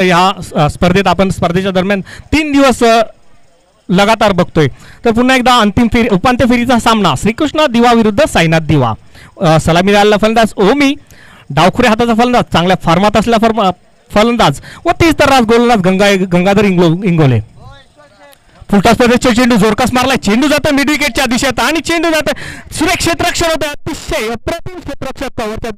ह्या स्पर्धेत आपण स्पर्धेच्या दरम्यान 3 दिवस लगातार बघतोय. तर पुन्हा एकदा अंतिम फेरी उपांत्य फेरीचा सामना श्रीकृष्ण दिवा विरुद्ध साईनाथ दिवा. सलामी द्यायला फलंदाज ओमी, डावखुरे हाताचा फलंदाज, चांगल्या फॉर्मात असलेला फलंदाज व 30 तरास गोलंदाज गंगाधर इंगोले. फुलटॉस स्पर्धेचे चेंडू जोरकस मारलाय, चेंडू जातो मिड विकेटच्या दिशेत आणि चेंडू जातो सुरेख क्षेत्ररक्षण होते, अतिशय अप्रतिम क्षेत्ररक्षक कव्हरच्या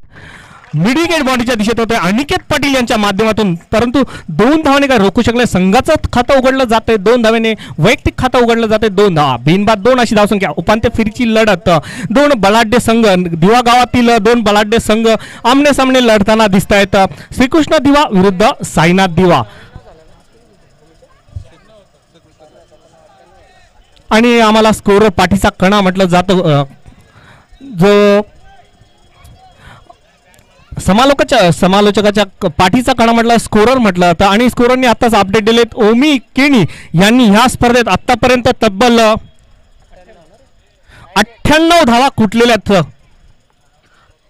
मिड विकेट बाउंड्रीच्या दिशेत होते अनिकेत पाटील यांच्या माध्यमातून. परंतु 2 धावाने काय रोखू शकले. संघाचं खातं उघडलं जाते, 2 धावेने वैयक्तिक खातं उघडलं जाते, 2 धावा बिनबाद 2 अशी धावसंख्या. उपांत्य फेरीची लढत 2 बलाढ्य संघ, दिवा गावातील 2 बलाढ्य संघ आमने सामने लढताना दिसत आहेत. श्रीकृष्ण दिवा विरुद्ध साईनाथ दिवा. आणि आम्हाला स्कोरर पाठीचा कणा म्हटलं जातं, जो समालोचकाच्या पाठीचा कणा म्हटलं स्कोरर म्हटलं जातं. आणि स्कोररने आताच अपडेट दिलेत. ओमी केणी यांनी ह्या स्पर्धेत आतापर्यंत तब्बल 98 धावा कुटलेल्या आहेत.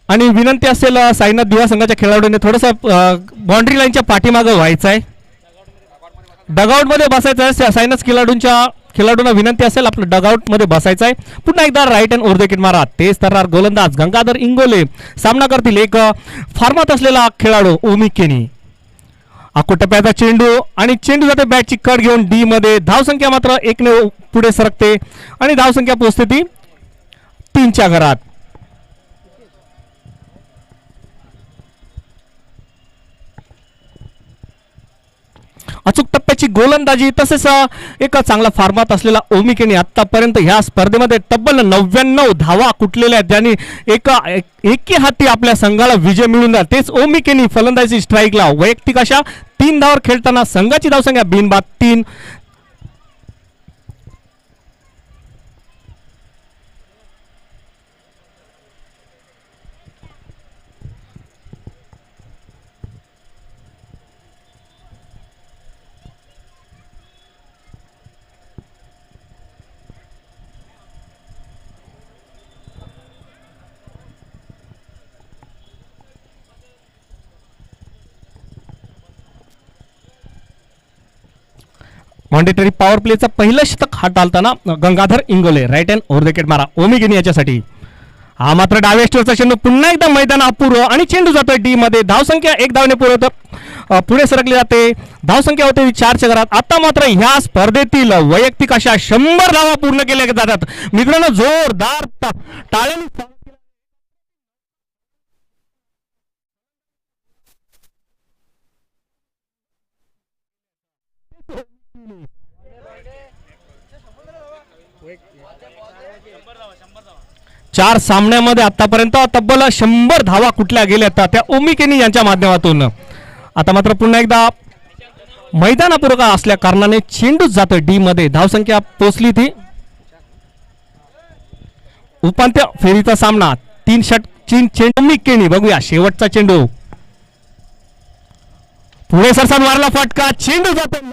आणि विनंती असेल साईनाथ दिवा संघाच्या खेळाडूने थोडंसं बाउंड्री लाईनच्या पाठीमागं व्हायचं आहे, डगआउट मध्ये बसायचं आहे. साईनाथ खेळाडूंना विनंती असेल आपलं डगआउट मध्ये बसायचं आहे. पुन्हा एकदा right hand over the wicket मारा. तेज तर्रार गोलंदाज गंगाधर इंगोले सामना करतील एक फॉर्मात असलेला खेळाडू ओमी केनी. टप्प्याचा चेंडू आणि चेंडू जाते बॅटची कट घेऊन डी मध्ये. धावसंख्या मात्र 1 ने पुढे सरकते आणि धावसंख्या पोहोचते ती 3च्या घरात. अचूक टप्प्याची गोलंदाजी तसेच एक चांगला फॉर्मात असलेला ओमी केनी आतापर्यंत ह्या स्पर्धेमध्ये तब्बल 99 धावा कुटलेल्या आहेत, ज्यांनी एकी हाती आपल्या संघाला विजय मिळवून द्या. तेच ओमी केनी फलंदाजी स्ट्राईकला वैयक्तिक अशा 3 धावावर खेळताना संघाची धावसंख्या बिनबाद 3. मॉन्डेटरी पॉवर प्लेचा पहिलं शतक हाताळताना Gangadhar Ingole. Right hand over the wicket मारा ओमी केनी याच्यासाठी. हा मात्र डाव्या स्टोरचा चेंडू पुन्हा एकदा मैदान अपूर्व आणि चेंडू जातोय डी मध्ये. धावसंख्या 1 धावने पुढे सरकली जाते. धावसंख्या होते 4च्या घरात. आता मात्र ह्या स्पर्धेतील वैयक्तिक अशा 100 धावा पूर्ण केल्या जातात. मित्रांनो जोरदार टाळ्यांनी चार सामन्यामध्ये आतापर्यंत तब्बल 100 धावा कुठल्या गेल्यात त्या ओमी केनी यांच्या माध्यमातून. आता मात्र पुन्हा एकदा मैदानापूर्वक असल्या कारणाने चेंडूच जातोय डी मध्ये. धावसंख्या पोचली ती. उपांत्य फेरीचा सामना 3 चेंडू ओमी केनी. बघूया शेवटचा चेंडू पुढे सरसाट मारला फटका, चेंडू जातो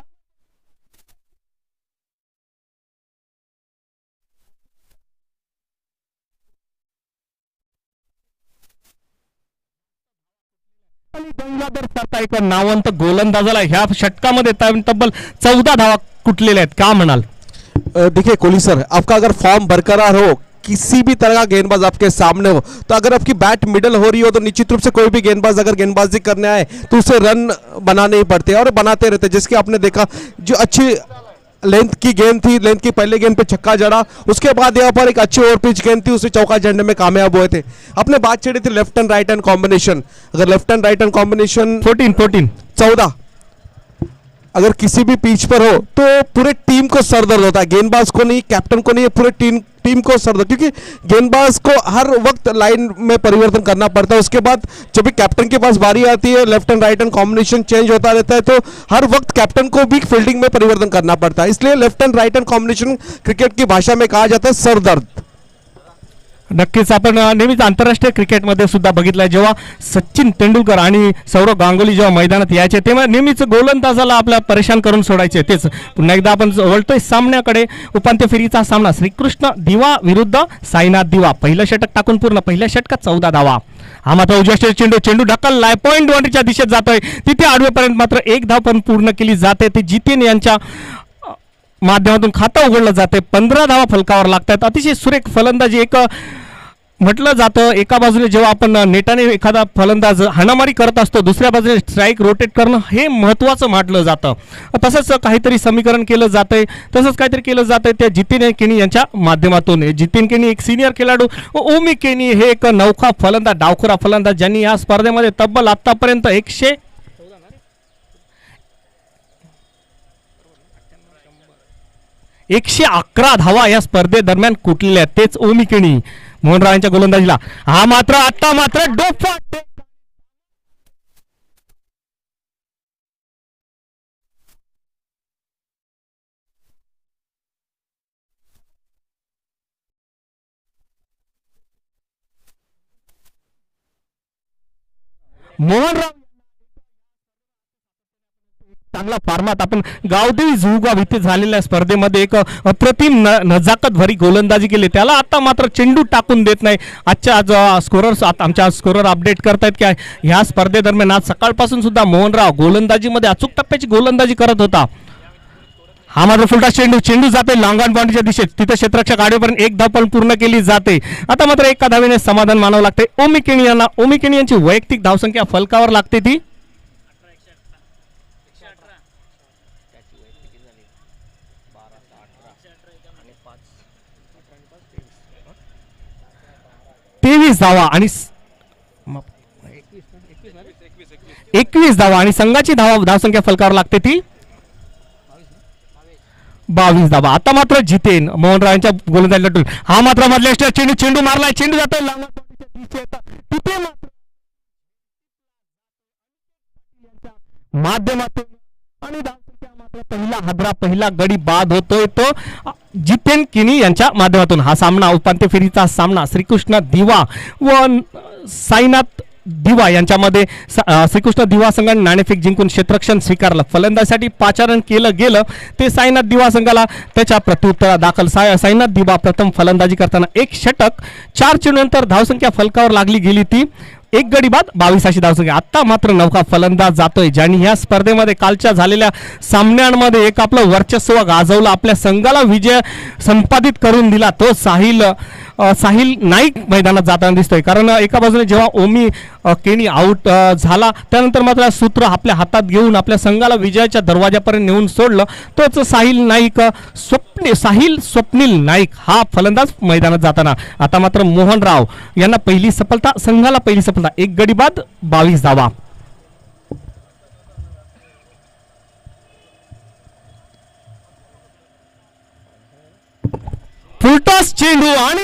गंगाधर सरता एक नावंत गोलंदाजाला ह्या षटकामध्ये तब्बल 14 धावा कुटलेल्या आहेत. का म्हणाल? देखिए कोहली सर, आपका अगर फॉर्म बरकरार हो, किसी भी तरह का गेंदबाज आपके सामने हो, तो अगर आपकी बैट मिडल हो रही हो तो निश्चित रूप से कोई भी गेंदबाज अगर गेंदबाजी करने आए तो उसे रन बनाने ही पड़ते हैं और बनाते रहते हैं. जिसके आपने देखा जो अच्छी लेंथ की गेंद थी, लेंथ की पहले गेंद पे छक्का जड़ा, उसके बाद यहाँ पर एक अच्छी ओवर पिच गेंद थी, उसे चौका जड़ने में कामयाब हुए थे. अपने बात छेड़ी थी left and right hand combination. अगर left and right hand combination 14 अगर किसी भी पिच पर हो तो पूरे टीम को सरदर्द होता है. गेंदबाज को नहीं, कैप्टन को नहीं, पूरे टीम को सरदर्द, क्योंकि गेंदबाज को हर वक्त लाइन में परिवर्तन करना पड़ता है. उसके बाद जब भी कैप्टन के पास बारी आती है, left and right hand combination change होता रहता है, तो हर वक्त कैप्टन को भी फील्डिंग में परिवर्तन करना पड़ता है. इसलिए left and right hand combination cricket की भाषा में कहा जाता है सरदर्द. नक्कीच आपण नेहमीच आंतरराष्ट्रीय क्रिकेटमध्ये सुद्धा बघितलंय, जेव्हा सचिन तेंडुलकर आणि सौरव गांगुली जेव्हा मैदानात यायचे तेव्हा नेहमीच गोलंदाजाला आपल्या परेशान करून सोडायचे. तेच पुन्हा एकदा आपण वळतोय सामन्याकडे. उपांत्य फेरीचा सामना श्रीकृष्ण दिवा विरुद्ध साईनाथ दिवा. पहिलं षटक टाकून पूर्ण, पहिल्या षटकात 14 धावा. हा मात्र उजव्या चेंडू ढकललाय, पॉईंट बाउंड्रीच्या दिशेत जातोय, तिथे आडवेपर्यंत मात्र एक धाव पण पूर्ण केली जाते. ते जितेन यांच्या माध्यमातून खातं उघडलं जाते. 15 धावा फलकावर लागतात. अतिशय सुरेख फलंदाजी. एक म्हटलं जातं एका बाजूने जेव्हा आपण नेटाने एखादा फलंदाज हाणामारी करत असतो, दुसऱ्या बाजूने स्ट्राईक रोटेट करणं हे महत्त्वाचं म्हटलं जातं. तसंच काहीतरी समीकरण केलं जातंय, तसंच काहीतरी केलं जातंय त्या जितेन केनी यांच्या माध्यमातून. जितेन केनी एक सिनियर खेळाडू, ओमी केनी हे एक नौखा फलंदाज, डावखुरा फलंदाज, ज्यांनी या स्पर्धेमध्ये तब्बल आतापर्यंत 111 धावा या स्पर्धेदरम्यान कुठलेल्या आहेत. तेच ओमी केनी मोहनराव यांच्या गोलंदाजीला. हा मात्र आता मात्र डोफा मोहनराव चांगला फॉर्मात. आपण गावदेवी जुगाव इथे झालेल्या स्पर्धेमध्ये एक अप्रतिम नजाकत भरी गोलंदाजी केली. त्याला आता मात्र चेंडू टाकून देत नाही. आजच्या आज स्कोरर आमच्या स्कोरर अपडेट करतायत की ह्या स्पर्धेदरम्यान आज सकाळपासून सुद्धा मोहनराव गोलंदाजीमध्ये अचूक टप्प्याची गोलंदाजी करत होता. हा मात्र फुलटा चेंडू जाते लॉंग ऑन बाउंड्रीच्या दिशेत, तिथे क्षेत्ररक्षक आडवेपर्यंत एक धाव पण पूर्ण केली जाते. आता मात्र एका धावेने समाधान मानावं लागते ओमी केनी यांना. ओमी केनी यांची वैयक्तिक धावसंख्या फलकावर लागते ती 23 धावा आणि 21 धावा आणि संघाची धावसंख्या फलकावर लागते ती 22 धावा. आता मात्र जितेन मोहनराव यांच्या गोलंदाजी लटून हा मात्र मधल्या चेंडू मारलाय, चेंडू जातोय तिथे माध्यमातून आणि धावसंख्या मात्र पहिला गडी बाद होतोय तो जितेन केनी यांच्या माध्यमातून. हा सामना उपांत्य फेरीचा सामना श्रीकृष्ण दिवा व साईनाथ दिवा यांच्यामध्ये. श्रीकृष्ण दिवा संघाने नाणेफेक जिंकून क्षेत्ररक्षण स्वीकारलं. फलंदाजीसाठी पाचारण केलं गेलं ते साईनाथ दिवा संघाला त्याच्या प्रत्युत्तरा दाखल. साईनाथ दिवा प्रथम फलंदाजी करताना एक षटक 4 चेंडूनंतर धावसंख्या फलकावर लागली गेली ती 1 गडी बाद 22 अशी धावसंख्या. आता मात्र नौका फलंदाज जातोय, ज्यांनी या स्पर्धेमध्ये कालच्या झालेल्या सामन्यांमध्ये एक आपलं वर्चस्व गाजवलं, आपल्या संघाला विजय संपादित करून दिला. तो साहिल नाईक मैदानात जाताना दिसतोय. कारण एका बाजूने जेव्हा ओमी केनी आउट झाला त्यानंतर मात्र सूत्र आपल्या हातात घेऊन आपल्या संघाला विजयाच्या दरवाजापर्यंत नेऊन सोडलं. तोच साहिल स्वप्नील नाईक हा फलंदाज मैदानात जाताना. आता मात्र मोहनराव यांना पहिली सफलता, संघाला पहिली सफलता 1 गडी बाद 22 धावा. फुलटॉस चेंडू आणि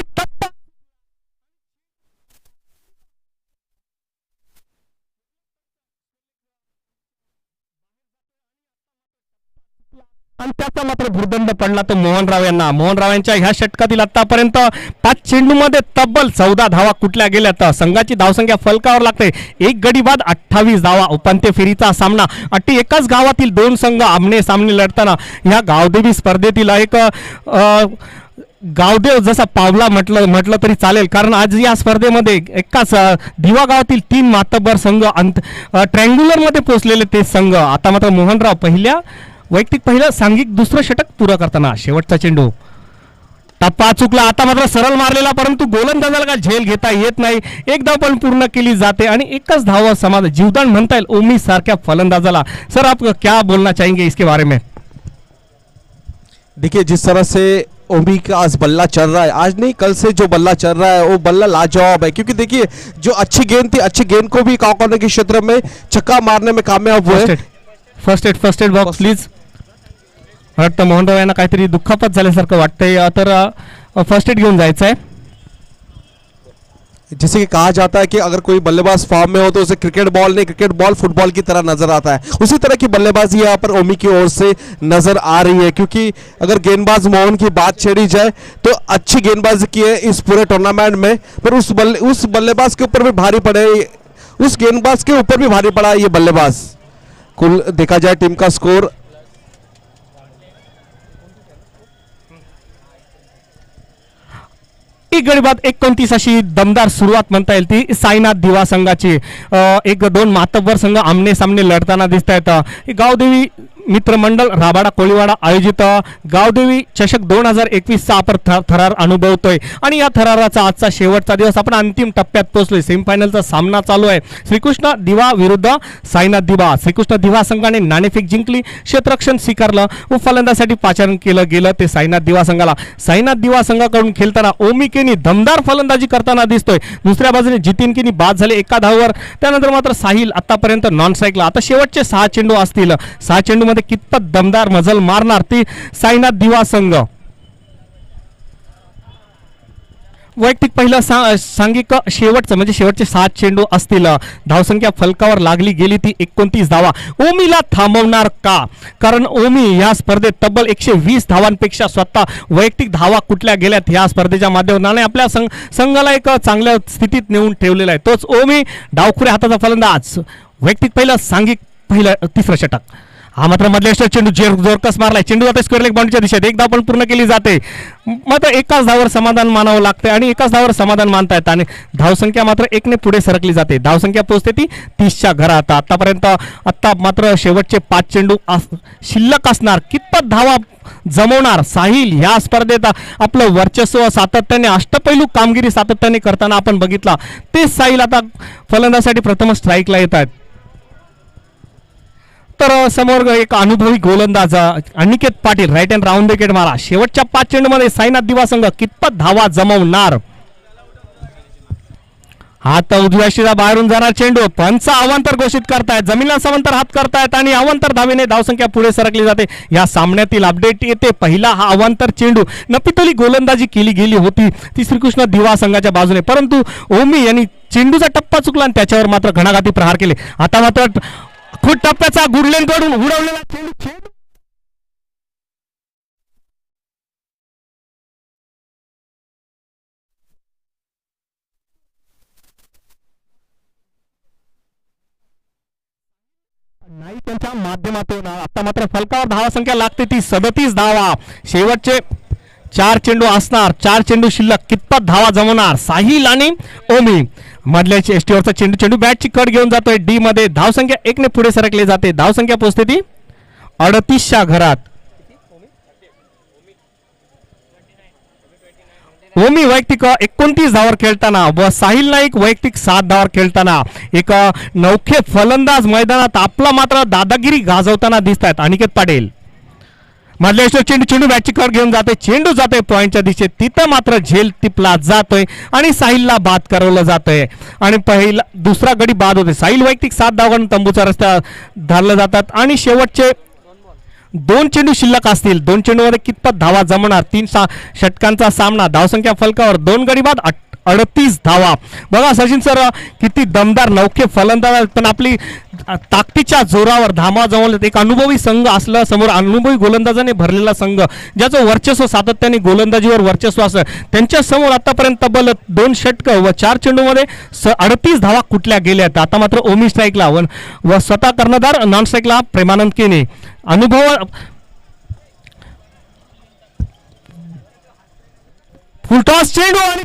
त्याचा मात्र भुर्दंड पडला तो मोहनराव यांना. मोहनराव यांच्या ह्या षटकातील आतापर्यंत 5 चेंडूमध्ये तब्बल 14 धावा कुठल्या गेल्यात. संघाची धावसंख्या फलकावर लागते 1 गडी बाद 28 धावा. उपांत्य फेरीचा सामना अटी एकाच गावातील 2 संघ आमने सामने लढताना ह्या गावदेवी स्पर्धेतील एक गावदेव जसा पावला म्हटलं तरी चालेल. कारण आज या स्पर्धेमध्ये एकाच दिवा गावातील 3 मातब्बर संघ ट्रँग्युलर मध्ये पोहोचलेले ते संघ. आता मात्र मोहनराव वैयक्तिक पहिलं सांघिक दुसरं षटक पुरं करताना शेवटचा चेंडू टप्पा चुकला. आता मात्र सरळ मारलेला, परंतु गोलंदाजाला का झेल घेता येत नाही. एक धाव पण पूर्ण केली जाते आणि एकच धाव समाधान जीवदान म्हणता येईल ओमी सारख्या फलंदाजाला. सर आप क्या बोलना चाहेंगे इसके बारे में? देखिए जिस तरह से ओमी का आज बल्ला चल रहा है, आज नहीं कल से जो बल्ला चल रहा है वो बल्ला लाजवाब है. क्योंकि देखिए जो अच्छी गेंद थी, अच्छी गेंद को भी कॉर्नर के क्षेत्र में छक्का मारने में कामयाब हुए. First aid box please. वाटतं मोहनराव यांना काहीतरी दुखापत झाल्यासारखं वाटतंय, तर फर्स्ट एड घेऊन जायचं आहे. जैसे कि कहा जाता है कि अगर कोई बल्लेबाज फॉर्म में हो तो उसे क्रिकेट बॉल नहीं, क्रिकेट बॉल फुटबॉल की तरह नजर आता है, उसी तरह की बल्लेबाजी यहाँ पर ओमी की ओर से नजर आ रही है। क्योंकि अगर गेंदबाज मोहन की बात छेड़ी जाए तो अच्छी गेंदबाजी की है इस पूरे टूर्नामेंट में, पर उस बल्लेबाज के ऊपर भी भारी पड़े, उस गेंदबाज के ऊपर भी भारी पड़ा है ये बल्लेबाज। कुल देखा जाए टीम का स्कोर, एक गडी बाद 29 अशी दमदार सुरुवात म्हणता येईल ती साईनाथ दिवा संघाची। एक दोन मातब्बर संघ आमने सामने लढताना दिसत आहेत। गावदेवी मित्रमंडळ राबाडा कोळीवाडा आयोजित गावदेवी चषक 2021 चा आपण थरार अनुभवतोय आणि या थराराचा आजचा शेवटचा दिवस, आपण अंतिम टप्प्यात पोहोचलोय। सेमीफायनलचा सामना चालू आहे, श्रीकृष्ण दिवा विरुद्ध साईनाथ दिवा। श्रीकृष्ण दिवा संघाने नाणेफेक जिंकली, क्षेत्ररक्षण स्वीकारलं व फलंदाजीसाठी पाचारण केलं गेलं ते साईनाथ दिवा संघाला। साईनाथ दिवा संघाकडून खेळताना ओमी केनी दमदार फलंदाजी करताना दिसतोय। दुसऱ्या बाजूने जितीन केनी बाद झाले एका धावावर, त्यानंतर मात्र साहिल आतापर्यंत नॉन स्ट्राईकला। आता शेवटचे 6 चेंडू असतील, 6 चेंडू कितपत दमदार मजल मारणार ती साईनाथ दिवा संघ। वैयक्तिक पहिलं सांघिक शेवटचं म्हणजे शेवटचे 7 चेंडू असतील, धावसंख्या फलकावर लागली गेली ती 29 धावा। ओमीला थांबवणार का? कारण ओमी या स्पर्धेत तब्बल 120 धावांपेक्षा स्वतः वैयक्तिक धावा कुठल्या गेल्यात या स्पर्धेच्या माध्यमातून आपल्या संघाला एक चांगल्या स्थितीत नेऊन ठेवलेला आहे तोच ओमी। डावखुऱ्या हाताचा फलंदाज, वैयक्तिक पहिलं सांघिक पहिलं तिसरं षटक। हा मात्र मधल्या चेंडू जोरकस मारलाय, चेंडू जाते स्क्वेअर लेग बाउंड्रीच्या दिशेत, एक धाव पण पूर्ण केली जाते, मात्र एकाच धावावर समाधान मानावं लागते आणि एकाच धावावर समाधान मानतायत आणि धावसंख्या मात्र 1 ने पुढे सरकली जाते। धावसंख्या पोहोचते ती 30च्या घरात। आतापर्यंत मात्र शेवटचे 5 चेंडू शिल्लक असणार, कितपत धावा जमवणार साहिल या स्पर्धेत आपलं वर्चस्व सातत्याने अष्टपैलू कामगिरी सातत्याने करताना आपण बघितला। ते साहिल आता फलंदाजीसाठी प्रथम स्ट्राईकला येत आहेत। तर समोर एक अनुभवी गोलंदाज Aniket Patil right hand round wicket मारा। शेवटच्या 5 चेंडूमध्ये साईनाथ दिवा संघ कितपत धावा जमवणार? हात उजव्या बाहेरून जाणार चेंडू, पंच अवांतर घोषित करतायत, जमिनीला समांतर हात करतायत आणि अवांतर धावेने धावसंख्या पुढे सरकली जाते। या सामन्यातील अपडेट येते, पहिला हा अवांतर चेंडू नपितोली गोलंदाजी केली गेली होती ती श्रीकृष्ण दिवा संघाच्या बाजूने, परंतु ओमी यांनी चेंडूचा टप्पा चुकला आणि त्याच्यावर मात्र घणाघाती प्रहार केले। आता मात्र खूप टप्प्याचा गुडलेनकडून उडवलेला चेंडू नाही त्यांच्या माध्यमातून आता मात्र फलकावर धावा संख्या लागते ती 37 धावा। शेवटचे 4 चेंडू असणार, 4 चेंडू शिल्लक, कितपत धावा जमवणार साहिल आणि ओमी? मधल्या एसटीवरचा चेंडू बॅटची कट घेऊन जातोय डी मध्ये, धावसंख्या 1 ने पुढे सरकले जाते, धावसंख्या पोहोचते ती 38च्या घरात। ओमी वैयक्तिक 29 धावावर खेळताना व साहिल नाईक वैयक्तिक 7 धावावर खेळताना एक नौखे फलंदाज मैदानात आपला मात्र दादागिरी गाजवताना दिसत आहेत। अनिकेत पाटील मधल्या चेंडू बॅटची कट घेऊन जाते, चेंडू जातोय पॉइंटच्या दिशेत, तिथं मात्र झेल टिपला जातोय आणि साहिलला बाद करवलं जातंय आणि पहिला दुसरा गडी बाद होते। साहिल वैयक्तिक 7 धावांनी तंबूचा रस्ता धरले जातात आणि शेवटचे 2 चेंडू शिल्लक असतील, 2 चेंडूमध्ये कितपत धावा जमणार? 3 षटकांचा सामना, धावसंख्या फलकावर 2 गडी बाद 38 धावा। बघा सचिन सर किती दमदार नौखे फलंदाज, पण आपली ताकदीच्या जोरावर धावा जमवले। एक अनुभवी संघ असला समोर, अनुभवी गोलंदाजाने भरलेला संघ ज्याचं वर्चस्व सातत्याने गोलंदाजीवर वर्चस्व असं, त्यांच्या समोर आतापर्यंत तब्बल 2 षटक व 4 चेंडूमध्ये 38 धावा कुठल्या गेल्यात। आता मात्र ओमी स्ट्राईकला व स्वतः कर्णधार नॉन स्ट्राईकला प्रेमानंद केने। अनुभव फुलटॉस चेंडू आणि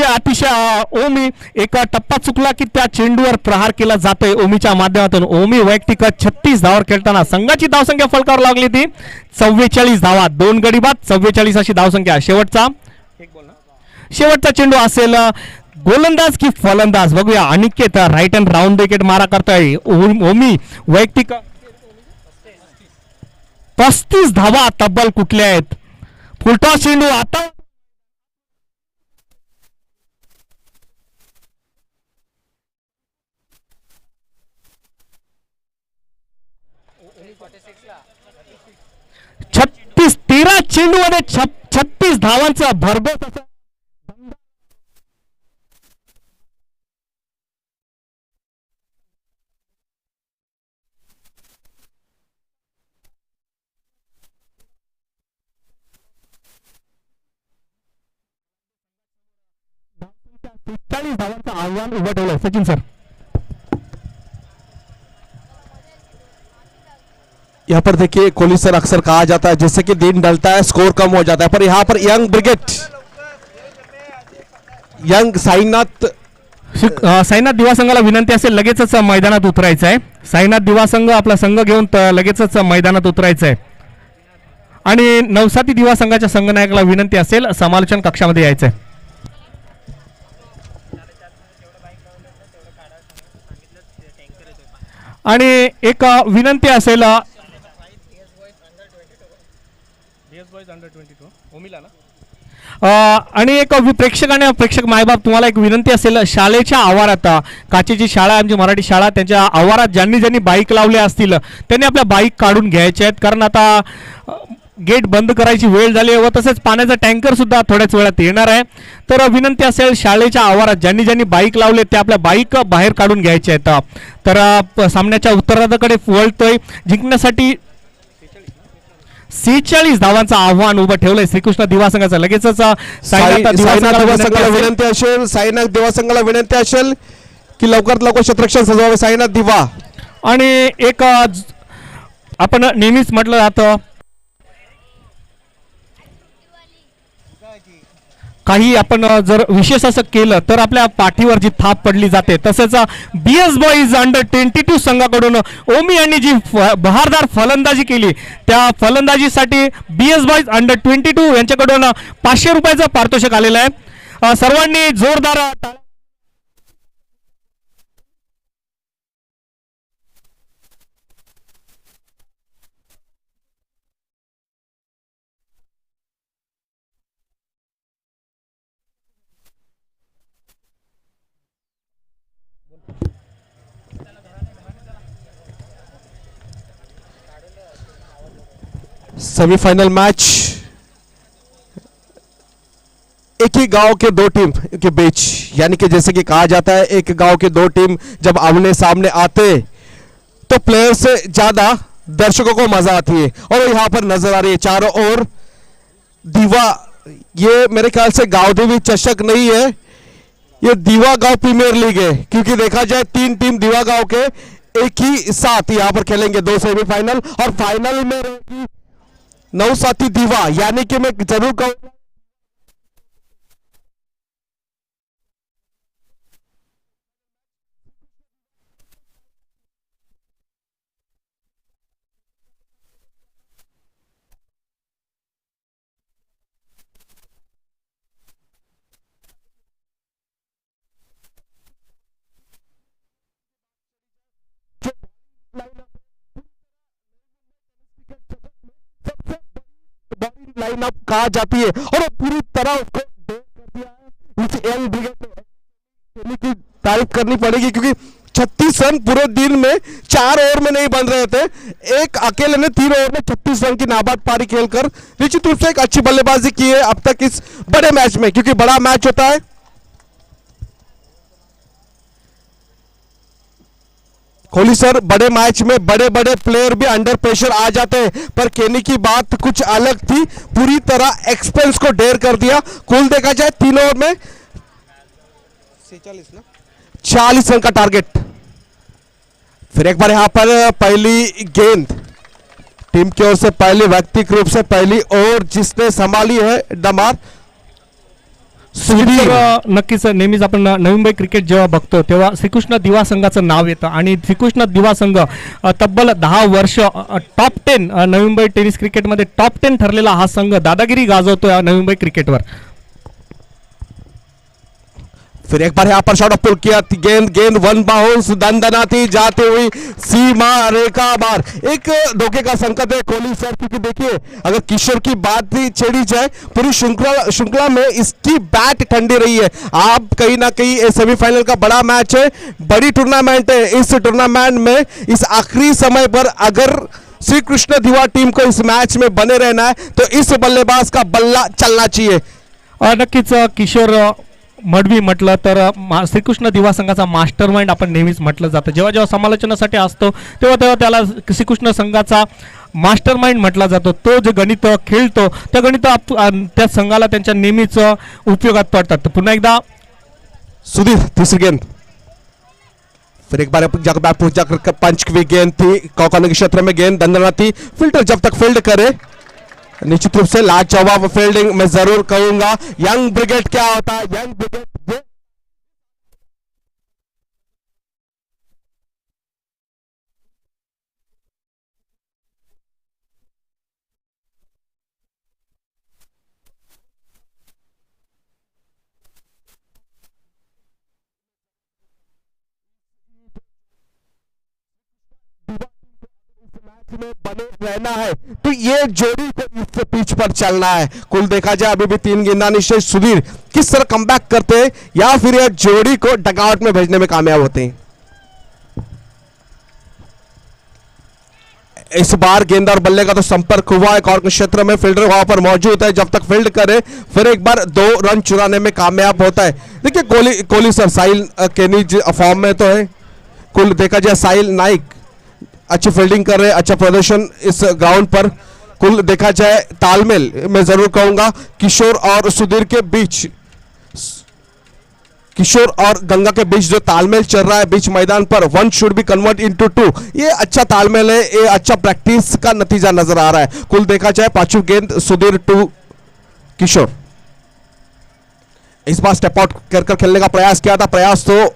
अतिशय ओमी एक टप्पा चुकला की त्या चेंडूवर प्रहार केला जातोय ओमीच्या माध्यमातून। ओमी वैयक्तिक 36 धावावर खेळताना संघाची धावसंख्या फलकावर लागली ती 44 धावा, 2 गडी बाद 44 अशी धावसंख्या। शेवटचा चेंडू असेल गोलंदाज की फलंदाज, बघूया। Aniket right hand round wicket मारा करतोय, ओमी वैयक्तिक 35 धावा तब्बल कुठल्या आहेत? फुलटॉस चेंडू आता छत्तीस 13 चेंडू मध्ये 36 धावांचा भरघोस असा चाळीस धावांचं आव्हान उभं ठेवलंय सचिन सर. यहाँ पर देखिए कोहली सर अक्सर कहा जाता है जैसे कि दिन ढलता है स्कोर कम हो जाता है, पर यहाँ पर young brigade young Sainath Sainath दिवा संघाला विनंती असेल लगेचच मैदानात उतरायचं आहे. साईनाथ दिवा संघ आपला संघ घेऊन लगेचच मैदानात उतरायचं आहे. आणि नवसाती दिवा संघाच्या संघनायकाला विनंती असेल समालोचन कक्षामध्ये यायचं आहे. आणि एक विनंती असेल आणि एक प्रेक्षक मायबाप तुम्हाला एक विनंती असेल शाळेच्या आवारात काचेची शाळा आहे आमची मराठी शाळा त्यांच्या आवारात ज्यांनी बाईक लावले असतील त्यांनी आपल्या बाईक काढून घ्यायच्या आहेत कारण आता गेट बंद करायची वेळ झाली आहे व तसेच पाण्याचा टँकर सुद्धा थोड्याच वेळात येणार आहे. तर विनंती असेल शाळेच्या आवारात ज्यांनी बाईक लावले ते आपल्या बाईक बाहेर काढून घ्यायचे आहेत. तर सामन्याच्या उत्तरार्धाकडे वळतोय. जिंकण्यासाठी 46 धावांचं आव्हान उभं ठेवलंय श्रीकृष्ण दिवा संघाचं. लगेचच साईनाथ दिवा संघाला विनंती असेल साईनाथ दिवा संघाला विनंती असेल की लवकरात लवकर क्षेत्ररक्षण सजवावे साईनाथ दिवा. आणि एक आपण नेहमीच म्हटलं जातं काही आपण जर विशेष असं केलं तर आपल्या पाठीवर जी थाप पडली जाते. तसंच BS बॉईज अंडर-22 संघाकडून ओमी यांनी जी बहारदार फलंदाजी केली त्या फलंदाजीसाठी BS बॉईज अंडर-22 यांच्याकडून 500 रुपयाचं पारितोषिक आलेलं आहे. सर्वांनी जोरदार टाळ्या सेमीफाइनल मैच एक ही गांव के दो टीम के बीच, यानी कि जैसे कि कहा जाता है एक गांव के दो टीम जब आमने सामने आते तो प्लेयर से ज्यादा दर्शकों को मजा आती है और यहाँ पर नजर आ रही है चारों ओर दीवा. ये मेरे ख्याल से गांव देवी चषक नहीं है, ये दीवा गांव प्रीमियर लीग है क्योंकि देखा जाए 3 टीम दीवा गांव के एक ही साथ यहाँ पर खेलेंगे 2 सेमीफाइनल और फाइनल में रहेगी नवसाती दीवा. यानी कि मैं जरूर कहूँ लाइनअप कहा जाती है और वो पूरी तरह उसको डेट कर दिया है. इस यंग ब्रिगेड की तारीफ करनी पड़ेगी क्योंकि 36 रन पूरे दिन में 4 ओवर में नहीं बन रहे थे. एक अकेले ने 3 ओवर में 36 रन की नाबाद पारी खेलकर निश्चित रूप से एक अच्छी बल्लेबाजी की है अब तक इस बड़े मैच में, क्योंकि बड़ा मैच होता है. कोहली सर बड़े मैच में बड़े बड़े प्लेयर भी अंडर प्रेशर आ जाते हैं, पर केनी की बात कुछ अलग थी. पूरी तरह एक्सपेंस को डेर कर दिया. कुल देखा जाए 3 ओवर में 40 रन का टारगेट. फिर एक बार यहां पर पहली गेंद टीम की ओर से पहली व्यक्तिगत रूप से पहली और जिसने संभाली है डमार नक्कीच नेहमीच आपण नवी मुंबई क्रिकेट जेव्हा बघतो तेव्हा श्रीकृष्ण दिवा संघाचं नाव येतं आणि श्रीकृष्ण दिवा संघ तब्बल 10 वर्ष टॉप 10 नवी मुंबई टेनिस क्रिकेटमध्ये टॉप 10 ठरलेला हा संघ दादागिरी गाजवतोय नवी मुंबई क्रिकेटवर. फिर एक बार यहाँ पर शॉट पुल किया, गेंद गेंद वन बाउंस दंदनाती जाती हुई सीमा रेखा बार। एक धोखे का संकेत है कोहली सर, क्योंकि देखिए अगर किशोर की बात ही छेड़ी जाए, पूरी श्रृंखला में इसकी बैट ठंडी रही है। आप कहीं ना कहीं सेमीफाइनल का बड़ा मैच है, बड़ी टूर्नामेंट है। इस टूर्नामेंट में इस आखिरी समय पर अगर श्री कृष्ण दिवा टीम को इस मैच में बने रहना है तो इस बल्लेबाज का बल्ला चलना चाहिए। नक्कीच किशोर मडवी म्हटलं तर श्रीकृष्ण दिवा संघाचा मास्टर माइंड आपण नेहमीच म्हटलं जातं। जेव्हा जेव्हा समालोचनासाठी असतो तेव्हा तेव्हा त्याला श्रीकृष्ण संघाचा मास्टर माइंड म्हटला जातो। तो जे गणित खेळतो त्या गणित त्या संघाला त्यांच्या नेहमीच उपयोगात पडतात। पुन्हा एकदा सुधीर तीसरी गेंद, फिर एक बार जाकर पंच की गेंद थी, कॉर्नर के क्षेत्र में गेंद दंडनाती, फिल्टर जब तक फील्ड करे निश्चित रूप से लाजवाब फील्डिंग मैं जरूर कहूंगा। यंग ब्रिगेड क्या होता है, यंग ब्रिगेड में बने रहना है तो ये जोड़ी को इस पिच पर चलना है। कुल देखा जाए अभी भी 3 गेंदानी शेष। सुधीर किस तरह कमबैक करते हैं या फिर ये जोड़ी को डगआउट में भेजने में कामयाब होते हैं। इस बार गेंद और बल्ले का तो संपर्क हुआ है, कॉर्नर क्षेत्र में फील्डर वहां पर मौजूद है, जब तक फील्ड करे फिर एक बार 2 रन चुराने में कामयाब होता है। देखिए कोहली सर साहिल केनी फॉर्म में तो है। कुल देखा जाए साहिल नाइक अच्छी फील्डिंग कर रहे हैं, अच्छा प्रदर्शन इस ग्राउंड पर। कुल देखा जाए तालमेल मैं जरूर कहूंगा किशोर और सुधीर के बीच, किशोर और गंगा के बीच जो तालमेल चल रहा है बीच मैदान पर, 1 शुड बी कन्वर्ट इनटू 2, ये अच्छा तालमेल है, ये अच्छा प्रैक्टिस का नतीजा नजर आ रहा है। कुल देखा जाए 5वीं गेंद सुधीर 2 किशोर। इस बार स्टेप आउट कर खेलने का प्रयास किया था, प्रयास तो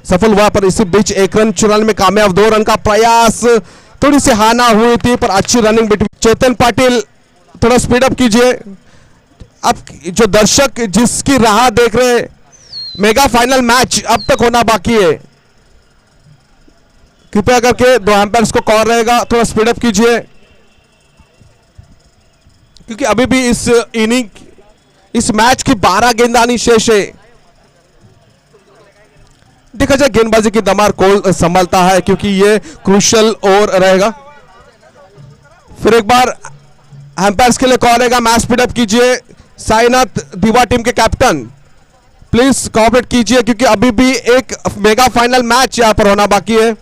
सफल हुआ, पर इसी बीच 1 रन चुराने में कामयाब। 2 रन का प्रयास, थोड़ी सी हाना हुई थी पर अच्छी रनिंग बिटवीन। चेतन पाटिल थोड़ा स्पीड अप कीजिए। अब जो दर्शक जिसकी राह देख रहे हैं, मेगा फाइनल मैच अब तक होना बाकी है, कृपया करके 2 एम्पायर्स को कॉल रहेगा, थोड़ा स्पीड अप कीजिए क्योंकि अभी भी इस इनिंग इस मैच की 12 गेंदानी शेष है। देखा जाए गेंदबाजी की दमार कौन संभालता है क्योंकि ये क्रूशल ओवर रहेगा। फिर एक बार एम्पायर्स के लिए कॉल रहेगा, मैच स्पीड अप कीजिए। साईनाथ दिवा टीम के कैप्टन प्लीज कोऑपरेट कीजिए क्योंकि अभी भी एक मेगा फाइनल मैच यहां पर होना बाकी है।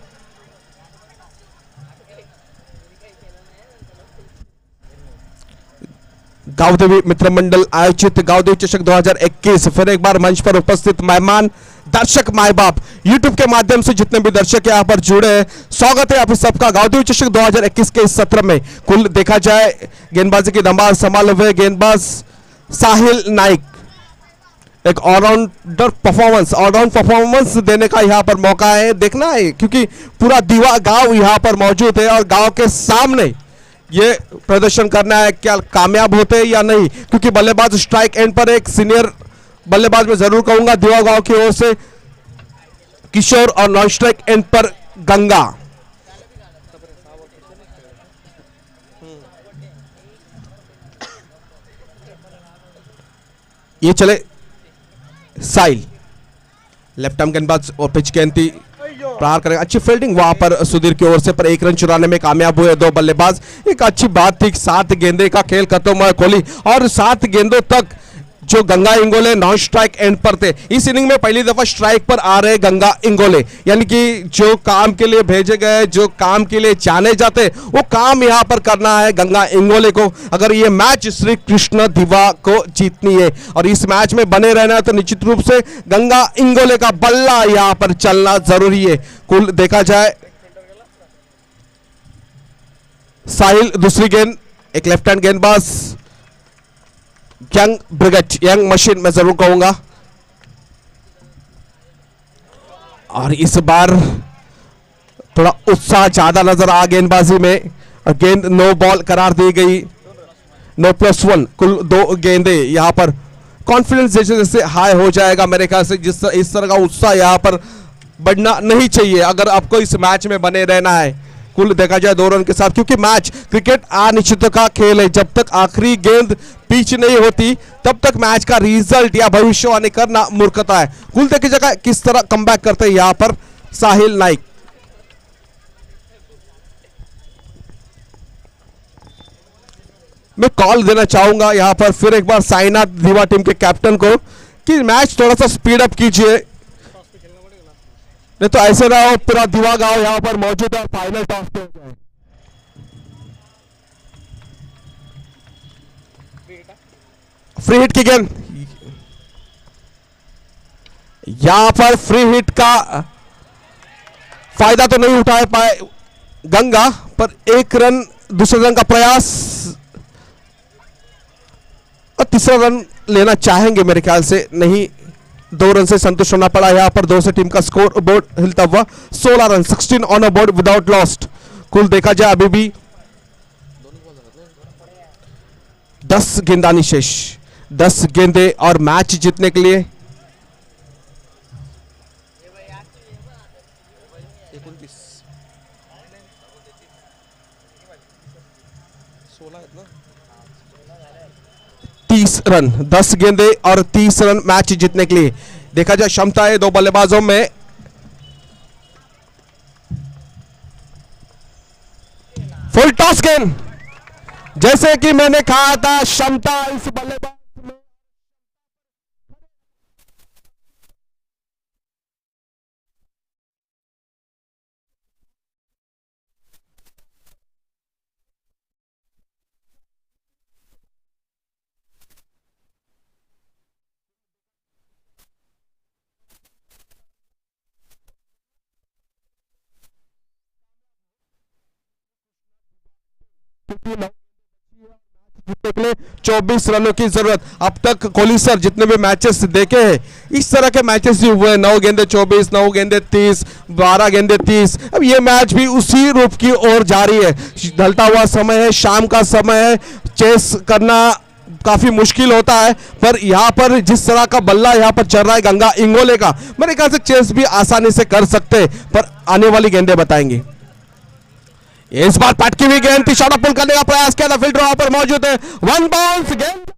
गावदेवी मित्र मंडल आयोजित गावदेवी चषक 2021। फिर एक बार मंच पर उपस्थित मेहमान, दर्शक, माए बाप, यूट्यूब के माध्यम से जितने भी दर्शक यहां पर जुड़े हैं, स्वागत है आप सबका गावदेवी चषक 2021 के इस सत्र में। कुल देखा जाए गेंदबाजी की दमदार संभाल हुए गेंदबाज साहिल नाइक, एक ऑलराउंड परफॉर्मेंस देने का यहां पर मौका है, देखना है क्योंकि पूरा दीवा गांव यहां पर मौजूद है और गांव के सामने ये प्रदर्शन करना है, क्या कामयाब होते हैं या नहीं, क्योंकि बल्लेबाज स्ट्राइक एंड पर एक सीनियर बल्लेबाज में जरूर कहूंगा दीवा गांव की ओर से किशोर और नॉन स्ट्राइक एंड पर गंगा। ये चले साहिल, लेफ्ट आर्म गेंदबाज और पिच गेंदी प्रहार करेंगे, अच्छी फील्डिंग वहां पर सुधीर की ओर से, पर 1 रन चुराने में कामयाब हुए 2 बल्लेबाज। एक अच्छी बात थी, 7 गेंदे का खेल खत्म हुआ कोहली और 7 गेंदों तक जो Ganga Ingole non strike and पर थे। इस इनिंग में पहली दफा स्ट्राइक पर आ रहे गंगा इंगोले, यानी कि जो काम के लिए भेजे गए, जो काम के लिए जाने जाते, वो काम यहां पर करना है गंगा इंगोले को। अगर ये मैच श्री कृष्ण दिवा को जीतनी है और इस मैच में बने रहना है तो निश्चित रूप से गंगा इंगोले का बल्ला यहां पर चलना जरूरी है। कुल देखा जाए साहिल दूसरी गेंद, एक लेफ्ट हैंड गेंदबाज, यंग ब्रिगेड, यंग मशीन मैं जरूर कहूंगा। और इस बार थोड़ा उत्साह ज्यादा नजर आ गेंदबाजी में और गेंद नो बॉल करार दी गई, नो+1। कुल 2 गेंदे यहां पर कॉन्फिडेंस जैसे जैसे हाई हो जाएगा मेरे ख्याल से जिस इस तरह का उत्साह यहाँ पर बढ़ना नहीं चाहिए अगर आपको इस मैच में बने रहना है कुल देखा जाए 2 रन के साथ, क्योंकि मैच क्रिकेट अनिश्चितता का खेल है। जब तक आखिरी गेंद पिच नहीं होती तब तक मैच का रिजल्ट या भविष्यवाणी करना मूर्खता है। कुल देखी जगह किस तरह कमबैक करते हैं यहाँ पर साहिल नाइक। मैं कॉल देना चाहूंगा यहाँ पर फिर एक बार साईनाथ दीवा टीम के कैप्टन को कि मैच थोड़ा सा स्पीड अप कीजिए, नहीं तो ऐसे ना हो पूरा दीवा गांव यहाँ पर मौजूद है और फाइनल टॉस पे हो जाए। फ्री हिट की गेंद, यहां पर फ्री हिट का फायदा तो नहीं उठा पाए गंगा, पर 1 रन दूसरे रन का प्रयास और तीसरा रन लेना चाहेंगे मेरे ख्याल से, नहीं 2 रन से संतुष्ट होना पड़ा। यहां पर 2 से टीम का स्कोर बोर्ड हिलता हुआ 16 run 16 on a board without lost. कुल देखा जाए अभी भी 10 गेंदानी शेष, 10 गेंदे और मैच जीतने के लिए 30 रन, 10 गेंदे और 30 रन मैच जीतने के लिए। देखा जाए क्षमता है 2 बल्लेबाजों में, फुल टॉस गेंद, जैसे कि मैंने कहा था क्षमता इस बल्लेबाज में। जीतने के लिए 24 रनों की जरूरत। अब तक कोहली सर जितने भी मैचेस देखे हैं इस तरह के मैचेस ही हुए, 9 गेंदे 24, 9 गेंदे 30, 12 गेंदे 30। अब ये मैच भी उसी रूप की ओर जारी है। ढलता हुआ समय है, शाम का समय है, चेस करना काफी मुश्किल होता है, पर यहाँ पर जिस तरह का बल्ला यहाँ पर चल रहा है गंगा इंगोले का, मेरे ख्याल से चेस भी आसानी से कर सकते हैं, पर आने वाली गेंदे बताएंगे। इस बार पटकी हुई गेंद थी, शॉट पुल करने का प्रयास किया था, फील्डर वहां पर मौजूद है, 1 बाउंस गेंद।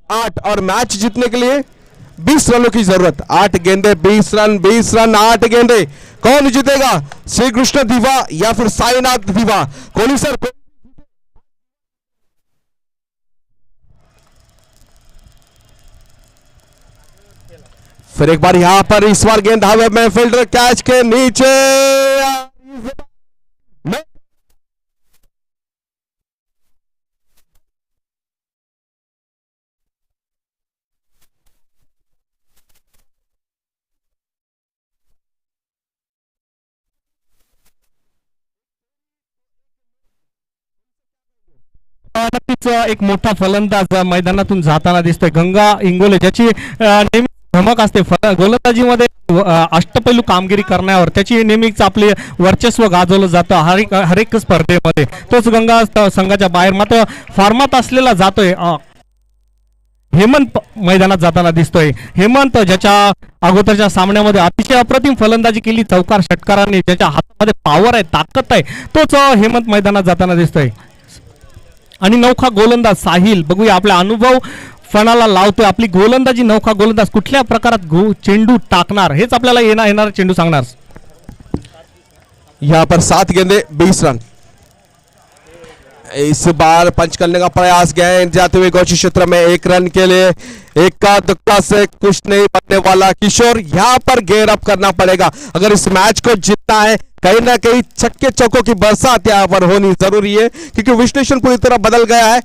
आठ और मैच जीतने के लिए 20 रनों की जरूरत। 8 गेंदे 20 रन, 20 रन 8 गेंदे। कौन जीतेगा, श्री कृष्ण दीवा या फिर साईनाथ दीवा? कोहली सर फिर एक बार यहां पर इस बार गेंद हवा में, फील्डर कैच के नीचे। नक्कीच एक मोठा फलंदाज मैदानातून जाताना दिसतोय गंगा इंगोले, ज्याची नेहमी धमक असते गोलंदाजीमध्ये अष्टपैलू कामगिरी करण्यावर, त्याची नेहमीच आपले वर्चस्व गाजवलं जातं हर एक स्पर्धेमध्ये। तोच गंगा संघाच्या बाहेर मात्र फॉर्मात असलेला जातोय हेमंत मैदानात जाताना दिसतोय। हेमंत ज्याच्या अगोदरच्या सामन्यामध्ये अतिशय अप्रतिम फलंदाजी केली चौकार षटकारांनी, ज्याच्या हातामध्ये पॉवर आहे, ताकद आहे, तोच हेमंत मैदानात जाताना दिसतोय। आणि नौखा गोलंदाज साहिल, बघूया आपला अनुभव फणाला लावतोय, आपली गोलंदाजी नौखा गोलंदाज कुठल्या प्रकारात चेंडू टाकणार हेच आपल्याला येणारा चेंडू सांगणार। यहां पर 7 गेंदे 20 रन। इस बार पंच करने का प्रयास, गेंद जाते हुए गोची क्षेत्र में 1 रन के लिए। इक्का दुक्का से कुछ नहीं बनने वाला किशोर, यहां पर गेयर अप करना पड़ेगा अगर इस मैच को जीतना है। कहीं ना कहीं छक्के चौकों की बरसात यहां पर होनी जरूरी है, क्योंकि विश्लेषण पूरी तरह बदल गया है।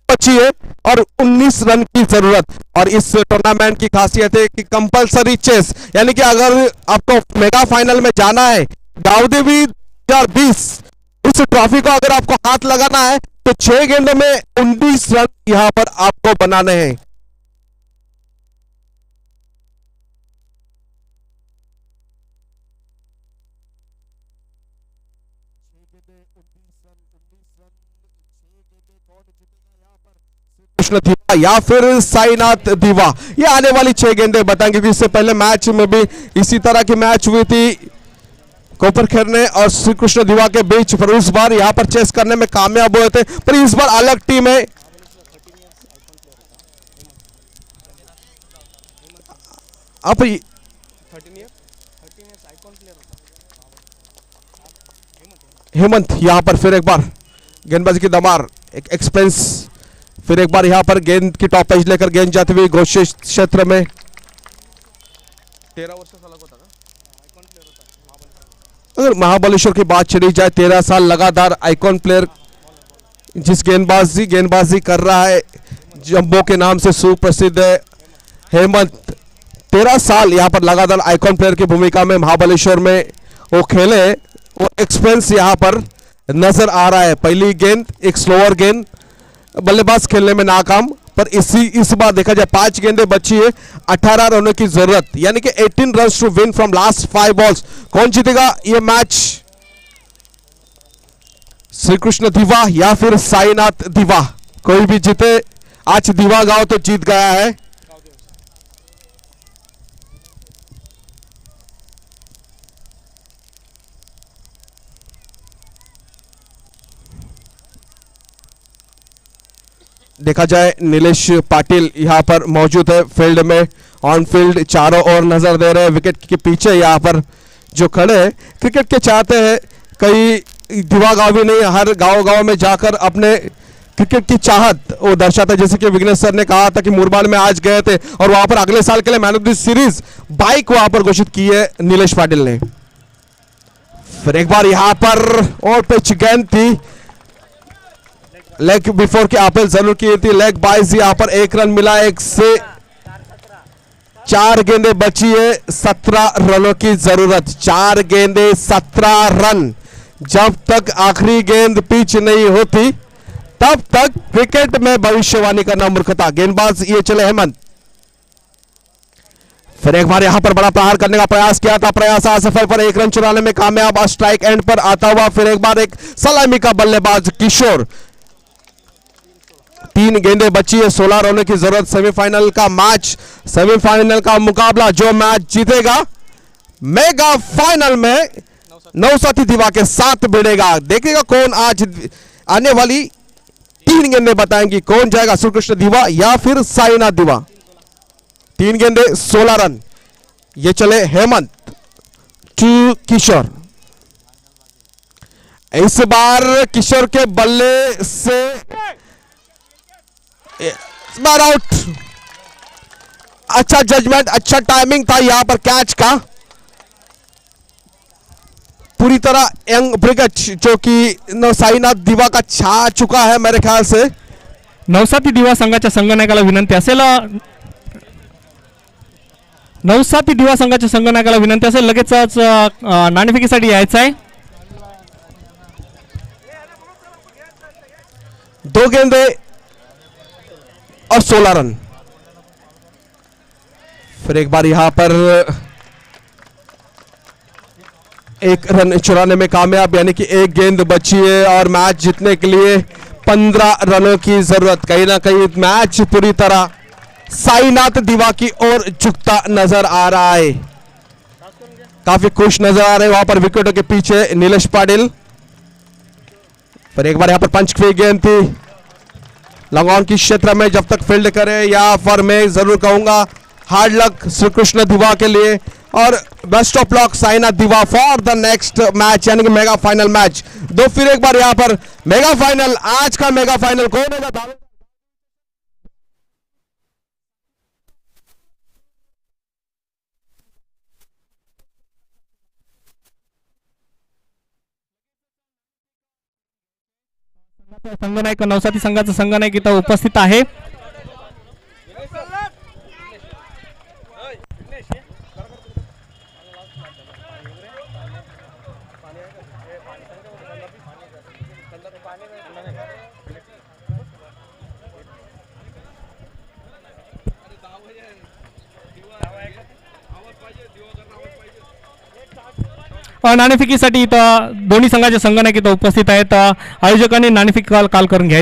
बची है और 19 रन की जरूरत। और इस टूर्नामेंट की खासियत है कि कंपलसरी चेस, यानी कि अगर आपको मेगा फाइनल में जाना है दाऊदेवी 2020 इस ट्रॉफी को अगर आपको हाथ लगाना है तो 6 गेंदों में 19 रन यहां पर आपको बनाने हैं। कृष्ण दीवा या फिर साईनाथ दीवा, ये आने वाली 6 गेंदें बताएंगे कि इससे पहले मैच में भी इसी तरह की मैच हुई थी कोपर खेरने और श्री कृष्ण दीवा के बीच, पर इस बार यहां पर चेस करने में कामयाब हुए थे, पर इस बार अलग टीम है। आप हेमंत यहां पर फिर एक बार गेंदबाजी की दमार, एक एक्सपेंस, फिर एक बार यहां पर गेंद की टॉप एज लेकर गेंद जाती हुई घोषित क्षेत्र में। 13 वर्ष अलग होता अगर महाबलेश्वर की बात चली जाए, 13 साल लगातार आइकॉन प्लेयर जिस गेंदबाजी कर रहा है, जंबो के नाम से सुप्रसिद्ध है हेमंत, 13 साल यहां पर लगातार आइकॉन प्लेयर की भूमिका में महाबलेश्वर में वो खेले, वो एक्सपेंस यहां पर नजर आ रहा है। पहली गेंद एक स्लोअर गेंद, बल्लेबाज खेलने में नाकाम, पर इस बार देखा जाए 5 गेंदें बची है, 18 रनों की जरूरत, यानी कि 18 runs to win from last 5 balls. कौन जीतेगा ये मैच, श्री कृष्ण दीवा या फिर साईनाथ दीवा, कोई भी जीते, आज दीवा गांव तो जीत गया है। देखा जाए नीलेश पाटिल यहां पर मौजूद है फील्ड में, ऑन फील्ड चारों ओर नजर दे रहे हैं, विकेट के पीछे यहां पर जो खड़े हैं क्रिकेट के चाहते हैं, कई दीवा गांव भी नहीं, हर गांव में जाकर अपने क्रिकेट की चाहत वो दर्शाता है। जैसे कि विघ्नेश सर ने कहा था कि मुरबान में आज गए थे और वहां पर अगले साल के लिए man of the series bike वहां पर घोषित की है नीलेश पाटिल ने। फिर एक बार यहां पर और पिच गेंद थी, लेग बिफोर की अपील जरूर की थी, लेग बाइज यहां पर 1 रन मिला, 1 से 4 गेंदें बची है, 17 रनों की जरूरत, 4 गेंदें 17 रन। जब तक आखिरी गेंद पिच नहीं होती तब तक क्रिकेट में भविष्यवाणी करना मूर्खता। गेंदबाज ये चले हेमंत, फिर एक बार यहां पर बड़ा प्रहार करने का प्रयास किया था, प्रयास असफल, पर 1 रन चुराने में कामयाब, स्ट्राइक एंड पर आता हुआ। फिर एक बार एक सलामी का बल्लेबाज किशोर, 3 गेंदें बची है, 16 रनों की जरूरत। सेमीफाइनल का मैच, सेमीफाइनल का मुकाबला, जो मैच जीतेगा मेगा फाइनल में नौसाथी दीवा के साथ भिड़ेगा। देखिएगा कौन आज आने वाली 3 गेंदें बताएंगी, कौन जाएगा, श्री कृष्ण दीवा या फिर साईनाथ दीवा। 3 गेंदें 16 रन, ये चले हेमंत टू किशोर। इस बार किशोर के बल्ले से बार आउट, अच्छा जजमेंट, अच्छा टाइमिंग था यहां पर कैच का। पूरी तरह यंग ब्रिगेड जो कि साईनाथ दिवा का छा चुका है मेरे ख्याल से। नवसाथी दिवा संघाच्या संगणकाला विनंती असेल, नवसाथी दिवा संघाच्या संगणकाला विनंती असेल लगेचच नाणेफेकीसाठी यायचं आहे। 2 गेंदे और 16 रन। फिर एक बार यहां पर 1 रन चुराने में कामयाब, यानी कि 1 गेंद बची है और मैच जीतने के लिए 15 रनों की जरूरत। कहीं ना कहीं मैच पूरी तरह साईनाथ दीवा की ओर झुकता नजर आ रहा है, काफी खुश नजर आ रहे हैं वहां पर विकेटों के पीछे नीलेश पाटिल। फिर एक बार यहां पर पंच की गेंद थी, लॉन्ग ऑन की क्षेत्र में जब तक फील्ड करे, या फिर मैं जरूर कहूंगा हार्ड लक श्री कृष्ण दीवा के लिए और बेस्ट ऑफ लक साईनाथ दीवा फॉर द नेक्स्ट मैच, यानी कि मेगा फाइनल मैच। दो फिर एक बार यहां पर मेगा फाइनल, आज का मेगा फाइनल कौन होगा? संघनायक नवसाथी संघाचा संघनायक इथं उपस्थित आहे। नाणेफेकीसाठी इथं दोन्ही संघाचे संघनायक इथं उपस्थित आहेत. आयोजकांनी नाणेफेक काल करून घ्यायची